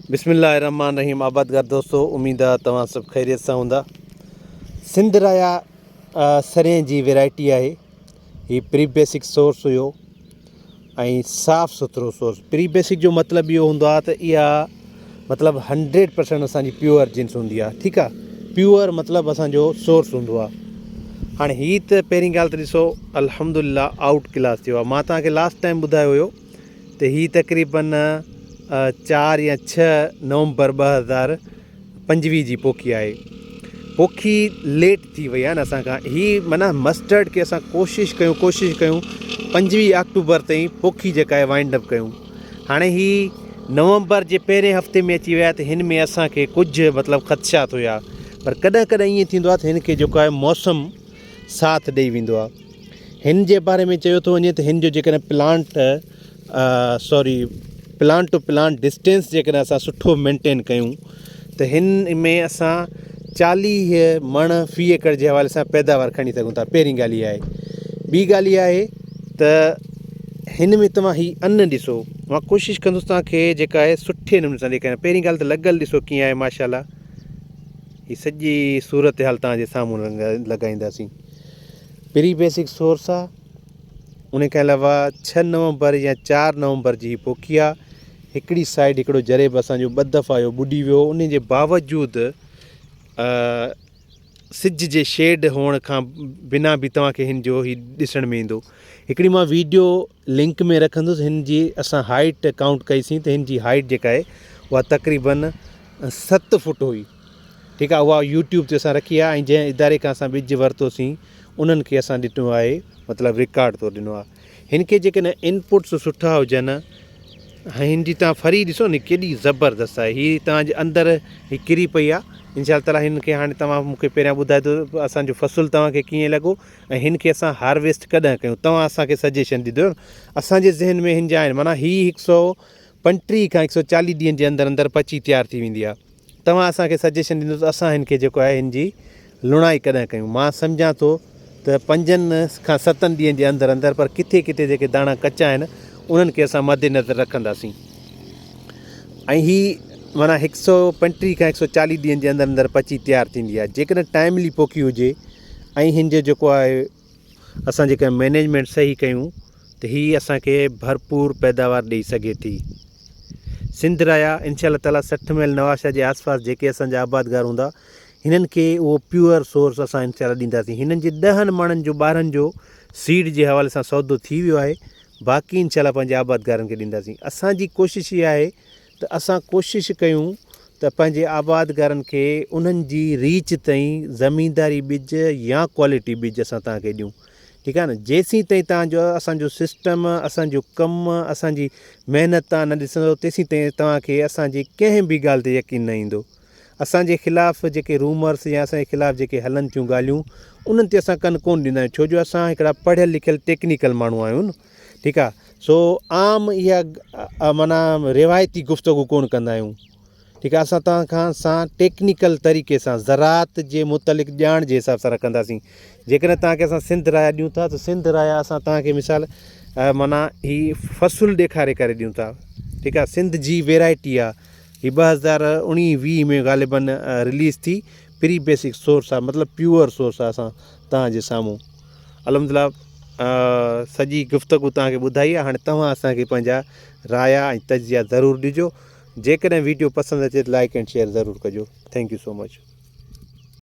बिस्मिल्लाहिर्रहमानिर्रहीम। आबादगार दोस्तों, उम्मीद आहे तव्हां सभु ख़ैरियत सां हूंदा। सिंध राया सरें जी वैरायटी आहे। ही प्री बेसिक सोर्स हुयो ऐं साफ़ु सुथिरो सोर्स। प्री बेसिक जो मतिलबु इहो हूंदो आहे त इहा मतिलबु 100% असांजी प्योर जींस हूंदी आहे। ठीकु आहे, प्योर मतिलबु असांजो सोर्स हूंदो आहे। हाणे हीअ त पहिरीं ॻाल्हि त ॾिसो, अल्हम्दुलिल्लाह आउट क्लास थियो आहे। मां तव्हांखे लास्ट टाइम ॿुधायो हुयो त हीअ तक़रीबन 4 या 6 नवंबर 2025 जी पोखी आहे। पोखी लेट थी वई आहे न असांखां। हीअ माना मस्टर्ड खे असां कोशिशि कयूं 25 अक्टूबर ताईं पोखी जेका आहे वाइंड अप कयूं। हाणे हीअ नवंबर जे पहिरें हफ़्ते में अची विया त हिन में असांखे कुझु मतिलबु ख़दशात हुया, पर कॾहिं कॾहिं ईअं थींदो आहे त हिन खे जेको आहे मौसम साथ ॾेई वेंदो आहे। हिन जे बारे में चयो थो वञे त हिन जो जेकॾहिं प्लांट टू प्लांट डिस्टेंस जेकॾहिं असां सुठो मेंटेन कयूं त हिन में असां 40 मण फ़ी एकड़ जे हवाले सां पैदावार खणी सघूं था। पहिरीं ॻाल्हि इहा आहे। ॿी ॻाल्हि इहा आहे त हिन में तव्हां हीअ अन्न ॾिसो। मां कोशिशि कंदुसि तव्हांखे जेका आहे सुठे नमूने सां ॾेखारियां। पहिरीं ॻाल्हि त लॻल ॾिसो कीअं आहे, माशाल्लाह। हीअ सॼी सूरत हाल तव्हांजे साम्हूं लॻाईंदासीं। प्री बेसिक सोर्स आहे। उन खां अलावा 6 नवंबर या 4 नवंबर जी पोखी आहे। हिकिड़ी साइड हिकिड़ो जरेब असांजो 2 दफ़ा जो ॿुॾी वियो। उन जे बावजूदि सिज जे शेड हुअण खां बिना बि तव्हांखे हिन जो ही ॾिसण में ईंदो। हिकिड़ी मां वीडियो लिंक में रखंदुसि। हिन जी असां हाइट काउंट कईसीं त हिन जी हाइट जेका आहे उहा तक़रीबन 7 फुट हुई। ठीकु आहे, उहा यूट्यूब ते असां रखी आहे। ऐं जंहिं इदारे खां असां ॿिज वरितोसीं उन्हनि खे असां ॾिनो आहे, मतिलबु रिकॉर्ड तो ॾिनो आहे। हिन खे जेकॾहिं इनपुट्स सुठा हुजनि, हिन जी तव्हां फरी ॾिसो न केॾी ज़बरदस्त आहे। हीअ तव्हांजे अंदरि ही किरी पई आहे। इंशा ताला हिन खे हाणे तव्हां मूंखे पहिरियां ॿुधाए दो असांजो फ़सुलु तव्हांखे कीअं लॻो ऐं हिन खे असां हार्वेस्ट कॾहिं कयूं। तव्हां असांखे सजेशन ॾिजो। असांजे ज़हन में हिन जा आहिनि, माना हीअ 135 खां 140 ॾींहंनि जे अंदरि पची तयारु थी वेंदी आहे। तव्हां असांखे सजेशन ॾींदो त असां हिन खे जेको आहे हिन जी लुणाई कॾहिं कयूं। मां सम्झां थो त 5 खां 7 ॾींहंनि जे अंदरि पर किथे किथे जेके दाणा कचा आहिनि उन्हनि खे असां मद्देनज़र रखंदासीं। ऐं हीअ माना 135 खां 140 ॾींहंनि जे अंदरि पची तयारु थींदी आहे। जेकॾहिं टाइमली पोखी हुजे ऐं हिन जो जेको आहे असां जेका मैनेजमेंट सही कयूं त हीअ असांखे भरपूर पैदावार ॾेई सघे थी। सिंध राया इंशा ताला 60 माइल नवाशा जे आसपास जेके असांजा आबादगार हूंदा, हिननि खे उहो प्योर सोर्स असां इंशा अल्लाह ॾींदासीं। हिननि जे 10 मणनि जो 12 जो सीड जे हवाले सां सौदो थी वियो आहे। बाक़ी इंशा अल्लाह पंहिंजे आबादगारनि खे ॾींदासीं। असांजी कोशिशि इहा आहे त असां कोशिशि कयूं त पंहिंजे आबादगारनि खे उन्हनि जी रीच ताईं ज़मीनदारी ॿिज या क्वालिटी ॿिज असां तव्हांखे ॾियूं। ठीकु आहे न। जेसीं ताईं तव्हांजो असांजो सिस्टम, असांजो कमु, असांजी महिनत तव्हां न ॾिसंदो तेसीं ताईं तव्हांखे असांजी कंहिं बि ॻाल्हि ते यकीन न ईंदो। असांजे ख़िलाफ़ु जेके रूमर्स या असांजे ख़िलाफ़ु जेके हलनि थियूं ॻाल्हियूं उन्हनि ते असां कन कोन ॾींदा आहियूं, छो जो असां हिकिड़ा पढ़ियल लिखियल टेक्निकल माण्हू आहियूं न। ठीकु आहे। सो आम इहा माना रिवायती गुफ़्तगू कोन कंदा आहियूं। ठीकु आहे। असां तव्हां टेक्निकल तरीक़े सां ज़राअत जे मुतलिक़ ॼाण जे हिसाब सां रखंदासीं। जेकॾहिं तव्हांखे असां सिंध राया ॾियूं था त सिंध राया असां तव्हांखे मिसाल माना हीअ फ़सुलु ॾेखारे करे ॾियूं था। ठीकु आहे। सिंध जी वैरायटी आहे। हीअ 2019-20 में ग़ालिबन रिलीज़ थी। प्री बेसिक सोर्स आहे, मतिलबु प्योर सोर्स आहे। असां तव्हांजे साम्हूं अल्हम्दुलिल्लाह सॼी गुफ़्तगू तव्हांखे ॿुधाई आहे। हाणे तव्हां असांखे पंहिंजा राया ऐं तजिया ज़रूरु ॾिजो। जेकॾहिं वीडियो पसंदि अचे त लाइक एंड शेयर ज़रूरु कजो। Thank you so much.